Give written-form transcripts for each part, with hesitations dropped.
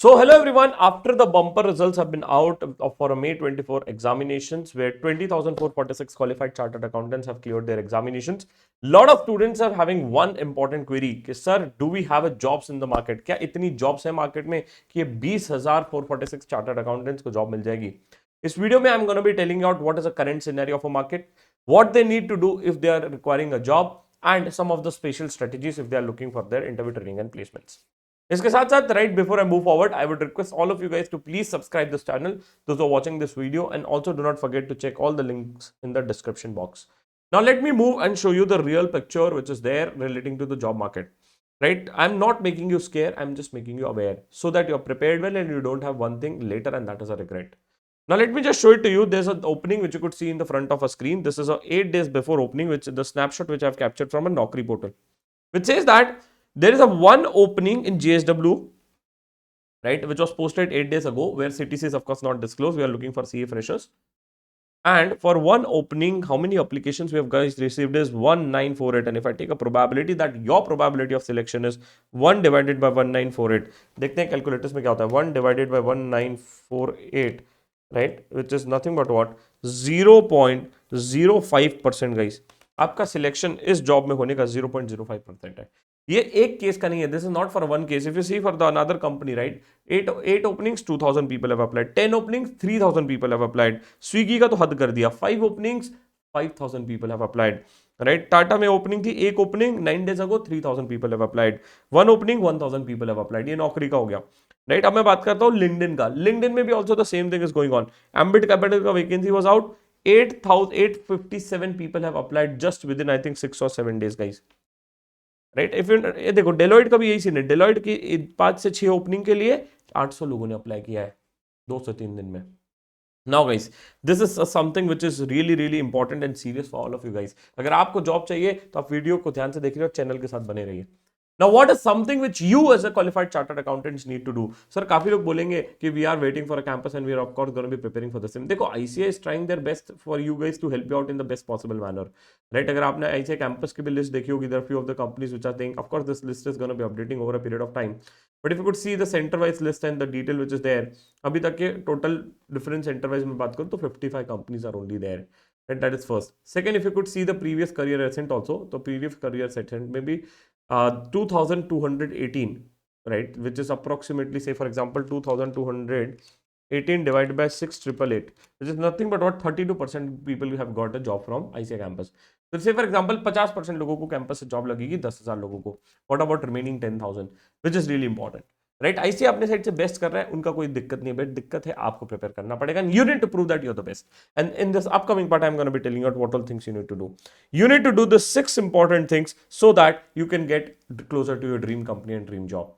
So, hello everyone. After the bumper results have been out for a May 24 examinations, where 20,446 qualified chartered accountants have cleared their examinations, lot of students are having one important query कि sir, do we have a jobs in the market? क्या इतनी jobs है market में कि ये 20,446 chartered accountants को job मिल जाएगी? इस वीडियो में I'm going to be telling you out what is the current scenario of a market, what they need to do if they are requiring a job, and some of the special strategies if they are looking for their interview training and placements. इसके साथ साथ right before I move forward I would request all of you guys to please subscribe this channel those who are watching this video and also do not forget to check all the links in the description box. Now let me move and show you the real picture which is there relating to the job market. Right? I'm not making you scare, I'm just making you aware so that you're prepared well and you don't have one thing later and that is a regret. Now let me just show it to you. There's an opening which you could see in the front of a screen. This is a 8 days before opening, which is the snapshot which I've captured from a Naukri portal, which says that there is a one opening in JSW, right, which was posted 8 days ago, where CTC is of course not disclosed. We are looking for CA freshers. And for one opening, how many applications we have guys received is 1948. And if I take a probability that your probability of selection is 1 divided by 1948, देखते हैं calculators में क्या होता है. 1 divided by 1948, right, which is nothing but what, 0.05% guys. आपका selection इस job में होने का 0.05% है. ये एक केस का नहीं है. This is not for one case. If you see for the another company, right, 8 openings 2,000 people have applied, 10 openings 3,000 people have applied. Swiggy का तो हद कर दिया, 5 openings 5,000 people have applied. Right, Tata में ओपनिंग थी, एक opening 9 days ago 3,000 people have applied, one opening 1,000 people have applied. ये नौकरी का हो गया. राइट, अब मैं बात करता हूँ लिंक्डइन का. लिंक्डइन में भी also the same thing is going on. Ambit capital का vacancy was out, 8,857 people have applied just within I think 6 or 7 days guys. Right, if ये देखो डेलॉइट का भी यही सीन है. डेलॉइट की 5 से 6 ओपनिंग के लिए 800 लोगों ने अप्लाई किया है 2 से 3 दिन में. Now guys, this is something which is really really important and serious for all of you guys. अगर आपको जॉब चाहिए तो आप वीडियो को ध्यान से देख रहे हो, चैनल के साथ बने रहिए. Now, what is something which you as a qualified chartered accountants need to do? Sir, काफी लोग बोलेंगे कि we are waiting for a campus and we are of course going to be preparing for the same. देखो, ICAI is trying their best for you guys to help you out in the best possible manner. Right? अगर आपने ICAI campus की भी list देखी होगी, there are few of the companies which are saying, of course, this list is going to be updating over a period of time. But if you could see the center-wise list and the detail which is there, अभी तक के total different center-wise में बात करूँ तो 55 companies are only there. And that is first. Second, if you could see the previous career ascent also, the previous career ascent maybe 2,218, right, which is approximately, say for example, 2,218 divided by 6,888, which is nothing but what, 32% people have got a job from ICAI campus. So say for example 50% लोगों को campus से job लगेगी, 10,000 लोगों को. What about remaining 10,000, which is really important. Right, ICA अपने side से best कर रहा है, उनका कोई दिक्कत नहीं है, बट दिक्कत है आपको प्रिपेयर करना पड़ेगा. You need to prove that you are the best. And in this upcoming part I am gonna be telling out what all things you need to do. You need to do the 6 important things so that you can get closer to your dream company and dream job.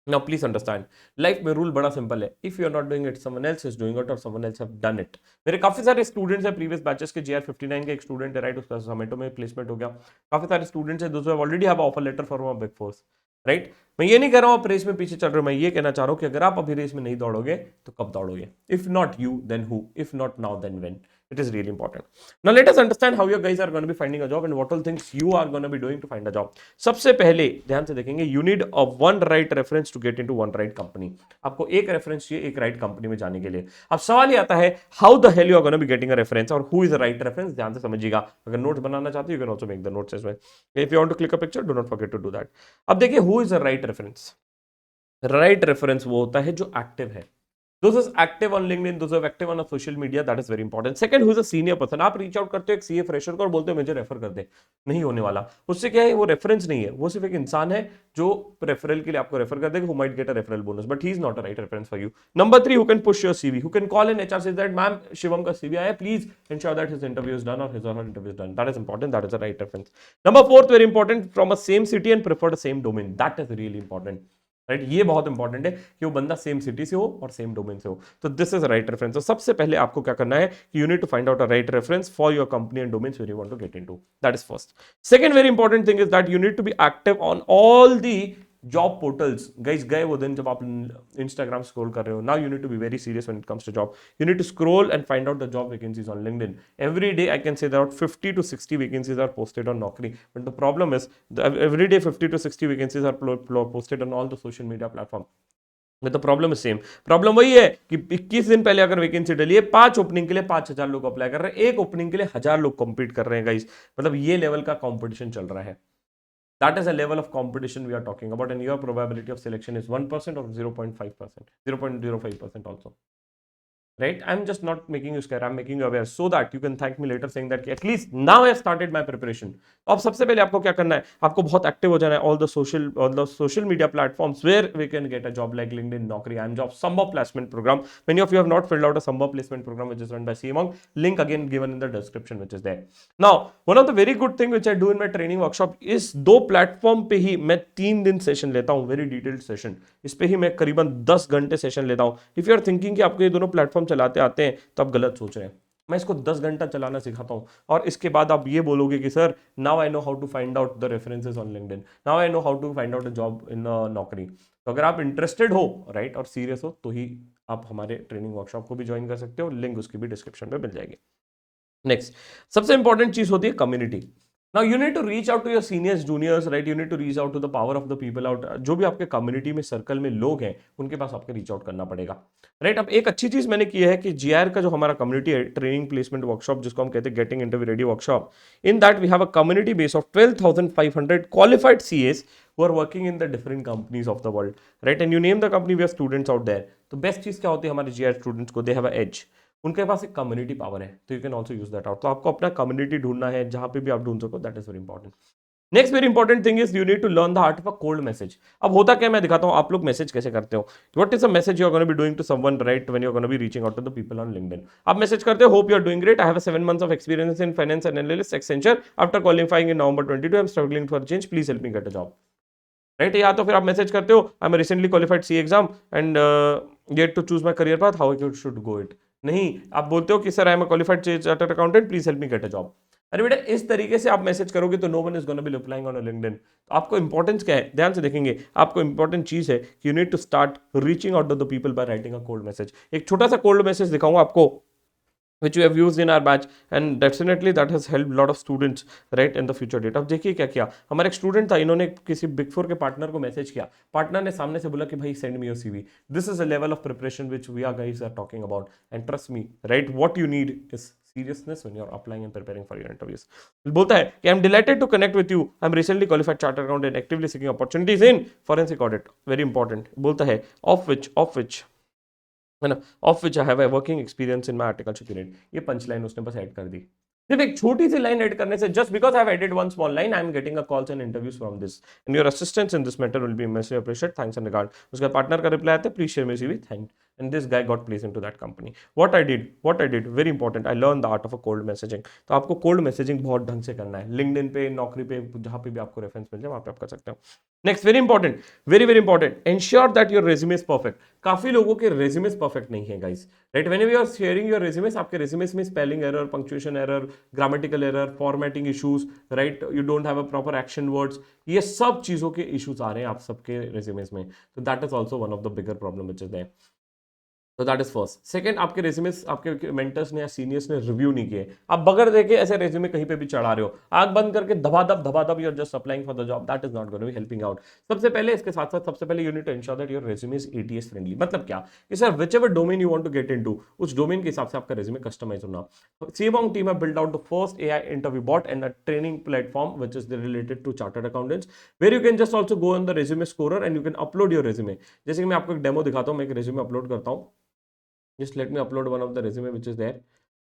Now please understand, life में rule बड़ा simple है. If you are not doing it, someone else is doing it और someone else have done it. मेरे काफी सारे students हैं previous batches के. JR59 का एक स्टूडेंट है, राइट, उसका जोमेटो में प्लेसमेंट हो गया. काफी सारे स्टूडेंट्स हैं दोस्तों already have offer letter for big fours. Right, मैं ये नहीं कह रहा हूं आप रेस में पीछे चल रहे हो. मैं ये कहना चाह रहा हूं कि अगर आप अभी रेस में नहीं दौड़ोगे तो कब दौड़ोगे? If not you then who? If not now then when? It is really important. Now let us understand how you guys are going to be finding a job and what all things you are going to be doing to find a job. सबसे पहले ध्यान से देखेंगे, you need a one right reference to get into one right company. आपको एक reference चाहिए एक right company में जाने के लिए. अब सवाल ये आता है, how the hell you are going to be getting a reference और who is the right reference? ध्यान से समझिएगा. अगर नोट्स बनाना चाहते हो, you can also make the notes as well. If you want to click a picture, do not forget to do that. अब देखिए, who is the right reference? Right reference वो होता है जो एक्टिव है. Those is active on LinkedIn, those are active on a social media, that is very important. Second, who is a senior person. आप reach out करते हो एक CA fresher को और बोलते हो मुझे रेफर कर दे, नहीं होने वाला. उससे क्या है, वो रेफरेंस नहीं है, वो सिर्फ एक इंसान है जो रेफरल के लिए आपको रेफर कर देगा, who might get a referral bonus, but he is not a right reference for you. Number 3, who can push your CV, who can call an HR says that ma'am Shivam का CV आया, please ensure that his interview is done or his or her interview is done. That is important, that is a right reference. Number 4, very important, from a same city and prefer the same domain. That is really important. Right, ये बहुत important है कि वो बंदा same city से हो और same domain से हो. तो दिस इज राइट रेफरेंस. तो सबसे पहले आपको क्या करना है, you need to find out a right reference for your company and domains where you want to get into. That is first. Second very important thing is that you need to be active on all the job portals. Guys, गए वो दिन जब आप Instagram scroll कर रहे हो. Now you need to be very serious when it comes to job. You need to scroll and find out the job vacancies on LinkedIn. Every day I can say that 50 to 60 vacancies are posted on Naukri. But the problem is every day 50 to 60 vacancies are posted on all the social media platforms. The problem is same. Problem वही है कि 21 दिन पहले अगर vacancy डली है, 5 opening के लिए 5,000 लोग अप्लाई कर रहे हैं, एक ओपनिंग के लिए 1,000 लोग कॉम्पीट कर रहे हैं गाइस। मतलब ये लेवल का कॉम्पिटिशन चल रहा है। That is a level of competition we are talking about, and your probability of selection is 1% और 0.5%, 0.05% also. Right, I'm just not making you scared, I'm making you aware so that you can thank me later saying that at least now I have started my preparation. तो अब सबसे पहले आपको क्या करना है, आपको बहुत एक्टिव हो जाना है all the social media platforms where we can get a job like LinkedIn, Naukri, I am job, Sambhav placement program. Many of you have not filled out a संभव placement program which is run by CMONG. Link again given in the description which is there. Now one of the very good thing which I do in my training workshop is 2 platform पे ही मैं 3 दिन session लेता हूँ, very detailed session. इस पे ही मैं करीबन 10 घंटे सेशन लेता हूँ. इफ यू आर थिंकिंग कि आपको ये दोनों प्लेटफॉर्म चलाते आते हैं तो आप गलत सोच रहे हैं. मैं इसको 10 घंटा चलाना सिखाता हूं और इसके बाद आप ये बोलोगे कि sir now I know how to find out the references on LinkedIn, now I know how to find out a job in Naukri. तो अगर आप इंटरेस्टेड हो राइट और सीरियस हो तो ही आप हमारे ट्रेनिंग वर्कशॉप को भी ज्वाइन कर सकते हो. लिंक उसकी भी डिस्क्रिप्शन में मिल जाएगी. नेक्स्ट सबसे इंपॉर्टेंट चीज होती है community. Now you need to reach out to your seniors, juniors, right? You need to reach out to the power of the people out. जो भी आपके कम्युनिटी में सर्कल में लोग हैं उनके पास आपके रीच आउट करना पड़ेगा, राइट? अब एक अच्छी चीज मैंने की है कि जीआर का जो हमारा कम्युनिटी है, ट्रेनिंग प्लेसमेंट वर्कशॉप जिसको हम कहते हैं getting interview ready workshop, in that we have a community base of 12,500 qualified CAs who are working in the different companies of the world, right? And you name the company, we have students out there. तो best चीज क्या होती है हमारे GR students को, they have a as. उनके पास एक community power है, तो you can also use that out. तो आपको अपना कम्युनिटी ढूंढना है जहां पे भी आप ढूंढ सको, that is very important. Next very important thing is you need to learn the art of a cold message. अब होता क्या, मैं दिखाता हूं आप लोग मैसेज कैसे करते हो. What is a message you are gonna be doing to someone, right, when you are gonna be reaching out to the people on LinkedIn. आप मैसेज करते हो, hope you are doing great, I have 7 months of experience in finance analyst Accenture after qualifying in November 22, I'm struggling for change, please help me get a job. Right, या तो फिर आप message करते हो, I am recently qualified CA exam and get to choose my career path, how you should go it. नहीं, आप बोलते हो कि sir I am qualified chartered accountant, please help me get a job. अरे बेटा इस तरीके से आप मैसेज करोगे तो no one is gonna be replying on LinkedIn. तो आपको इंपॉर्टेंस क्या है, ध्यान से देखेंगे, आपको इंपॉर्टेंट चीज है कि you need to start reaching out to the people by writing a cold message. एक छोटा सा कोल्ड मैसेज दिखाऊंगा आपको which we have used in our batch, and definitely that has helped lot of students right in the future date. अब देखिए क्या किया, हमारा एक स्टूडेंट था, इन्होंने किसी बिग फोर के पार्टनर को मैसेज किया, पार्टनर ने सामने से बोला कि भाई send me your CV. This is a level of preparation which we are guys are talking about, and trust me, right, what you need is seriousness when you're applying and preparing for your interviews. बोलता है कि I'm delighted to connect with you, I'm recently qualified chartered accountant actively seeking opportunities in forensic audit. very important. बोलता है of which है ना, of which I have a working experience in my articleship unit. ये punch line उसने बस add कर दी. सिर्फ एक छोटी सी लाइन ऐड करने से, just because I have added one small line, I am getting a calls and interviews from this, and your assistance in this matter will be immensely appreciated, thanks and regard. उसका partner का reply आता है, please share my CV, thank. And this guy got placed into that company. What I did, very important, I learned the art of a cold messaging. तो आपको cold messaging बहुत ढंग से करना है. LinkedIn पे, नौकरी पे, जहाँ पे भी आपको रेफरेंस मिल जाए वहाँ पे आप कर सकते हो. Next very important, very important, ensure that your resume is perfect. काफी लोगों के रेज्यूमे परफेक्ट नहीं है guys, right? Whenever you are sharing your resume, आपके रेज्यूमे में spelling error, punctuation error, grammatical error, formatting issues, right, you don't have a proper action words, ये सब चीजों के इश्यूज आ रहे हैं आप सबके रेज्यूमे में. तो that is also one of the bigger problem which is there. तो दैट इज फर्स्ट. सेकंड, आपके रेज्यूमे आपके मेंटर्स ने या सीनियर्स ने रिव्यू नहीं किए. आप बगैर देखे ऐसे रेज्यूमे कहीं पे भी चढ़ा रहे हो, आग बंद करके धबाधब you are just applying for the job, that is not going to be helping out. सबसे पहले इसके साथ साथ सबसे पहले you need to ensure that your resume is ATS friendly. मतलब क्या कि sir whichever domain you want to get into, उस डोमेन के हिसाब से आपका रेज्यूमे कस्टमाइज होना. सीमोंग team have build out the first AI interview bot and a training platform which is related to chartered accountants, where you can just also go on the resume scorer and you can upload your resume. जैसे कि मैं आपको एक demo दिखाता हूं, मैं एक resume upload करता हूं. Just let me upload one of the resume which is there,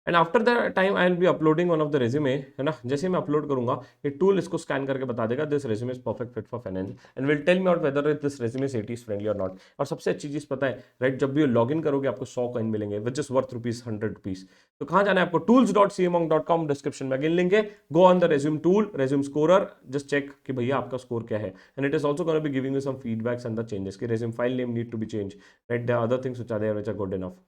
and after the time I will be uploading one of the resume, है ना. जैसे मैं अपलोड करूंगा ये टूल इसको स्कैन करके बता देगा this resume is perfect fit for finance and will tell me out whether this resume is ATS friendly और नॉट. और सबसे अच्छी चीज पता है, राइट, जब भी लॉग इन करोगे आपको 100 कॉइन मिलेंगे विच इज वर्थ ₹100. तो कहाँ जाना है आपको, tools.cmong.com, डिस्क्रिप्शन में अगेन लिंक है. Go on the resume tool, resume scorer, just check कि भैया आपका स्कोर क्या है, and it is also gonna be giving you some feedbacks and the changes कि resume file name need to be change, right, the other things which are there which are good enough.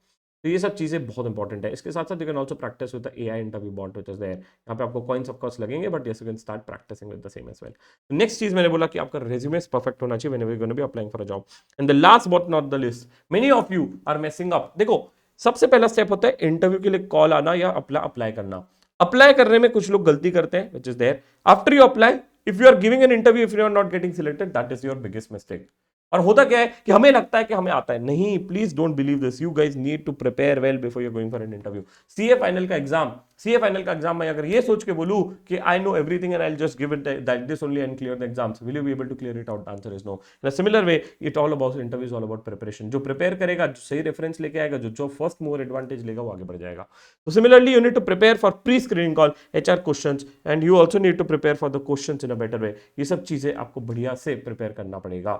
तो ये सब चीजें बहुत important है. इसके साथ साथ you can also practice with the AI interview bot which is there. यहाँ पे आपको कॉइंस ऑफ कोर्स लगेंगे but yes you can start practising with the same as well. Next चीज मैंने बोला कि आपका रेज्यूमे परफेक्ट होना चाहिए whenever you gonna be applying for a job. And the last but not the list, many of you are messing up. देखो सबसे पहला स्टेप होता है इंटरव्यू के लिए कॉल आना या अप्लाई करना. अप्लाई करने में कुछ लोग गलती करते हैं which is there. After you apply, if you are giving an interview, if you are not getting selected, that is your biggest mistake. और होता क्या है कि हमें लगता है कि हमें आता है, नहीं, please don't believe this, you guys need to prepare well before you going for an interview. CA final का एग्जाम मैं अगर ये सोच के बोलूं कि I know everything and I will just give it that this only and clear the exams, will you be able to clear it out? Answer is no. In a similar way it all about interviews, all about preparation. जो prepare करेगा, जो सही reference लेके आएगा, जो first mover advantage लेगा, वो आगे बढ़ जाएगा। तो similarly you need to prepare for pre screening call, HR questions, and you also need to prepare for the questions in a better way. ये सब चीजें आपको बढ़िया से प्रिपेयर करना पड़ेगा,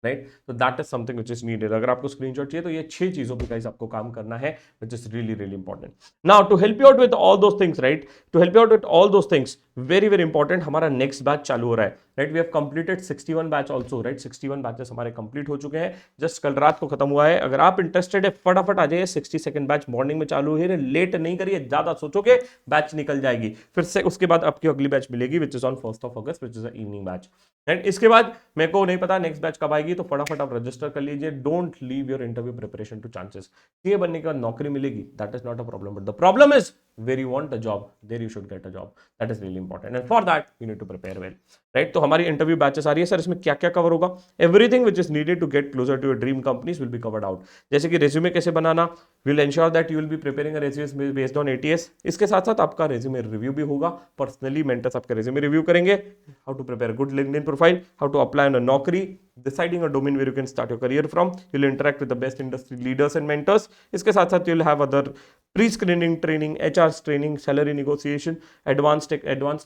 राइट? तो that is something which is needed. अगर आपको स्क्रीनशॉट चाहिए तो ये 6 चीजों पे गाइस आपको काम करना है, which is really really important. Now to help you out with all those things, right, to help you out with all those things, very very important, हमारा नेक्स्ट बैच चालू हो रहा है, right? We have completed 61 batch also, right? 61 batches हमारे complete हो चुके हैं, just कल रात को खत्म हुआ है। अगर आप इंटरेस्टेड है, फटाफट आ जाइए। 62nd बैच मॉर्निंग में चालू है, लेट नहीं करिए, ज्यादा सोचोगे बैच निकल जाएगी। फिर से उसके बाद आपकी अगली बैच मिलेगी, which is on 1st of August, which is a evening batch. And इसके बाद मेरे को नहीं पता नेक्स्ट बैच कब आएगी, तो फटाफट आप रजिस्टर कर लीजिए। Don't leave your interview preparation to chances. CA बनने के बाद नौकरी मिलेगी, that is not a problem, but the problem is where you want a job, there you should get a job, that is really important, and for that you need to prepare well, right? तो हमारी interview batches आ रही है sir, इसमें क्या क्या cover होगा? Everything which is needed to get closer to your dream companies will be covered out. जैसे कि रेज्यूमे कैसे बनाना, will ensure that you will be preparing a resume based on ATS. इसके साथ साथ आपका रेज्यूमे रिव्यू भी होगा, पर्सनली मेंटर्स आपका रेज्यूमे रिव्यू करेंगे, how to prepare good LinkedIn profile, how to apply on a Naukri, deciding a domain where you can start your career from. You'll interact with the best industry leaders and mentors. इसके साथ साथ you'll have other pre-screening training, HR training, salary negotiation, advanced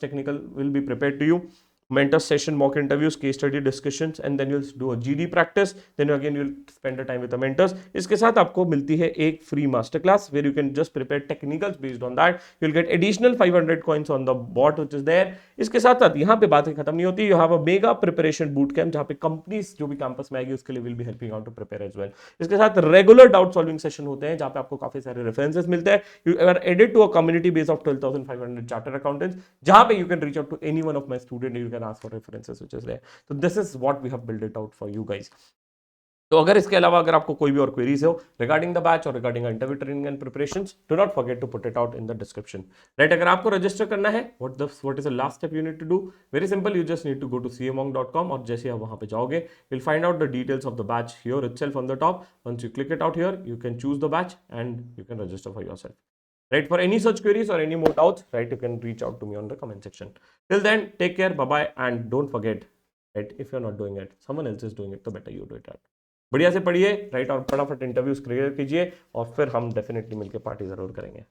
technical will be prepared to you. Mentor session, mock interviews, case study discussions, and then you'll do a GD practice. Then again you'll spend the time with the mentors. इसके साथ आपको मिलती है एक free masterclass where you can just prepare technicals based on that. You'll get additional 500 coins on the bot which is there. इसके साथ साथ यहाँ पे बातें खत्म नहीं होती, you have a mega preparation boot camp जहाँ पे कंपनीज जो भी कैंपस में आएगी उसके लिए will be helping out to prepare as well. इसके साथ रेगुलर डाउट सॉल्विंग सेशन होते हैं जहाँ पे आपको काफी सारे रेफरेंसेस मिलते हैं. You are added to a community base of 12,500 chartered accountants जहाँ पे you can reach out to any one of my student, you can ask for references which is there. So this is what we have built it out for you guys. तो अगर इसके अलावा अगर आपको कोई भी और क्वेरीज हो रिगार्डिंग द बैच और regarding interview training and preparations, do not forget to put it out in the description, right? अगर आपको रजिस्टर करना है, what is the last step you need to do? Very simple, you just need to go to cmonk.com और जैसे आप वहां पे जाओगे you'll find out the details of the batch here itself on the top. Once you click it out here, you can choose the batch and you can register for yourself. Right? For any such queries or any more doubts, right, you can reach out to me on the comment section. Till then, take care, bye bye, and don't forget, right, if you're not doing it, someone else is doing it, so better you do it. बढ़िया से पढ़िए, right, और फटाफट interviews clear कीजिए और फिर हम definitely मिलकर पार्टी जरूर करेंगे.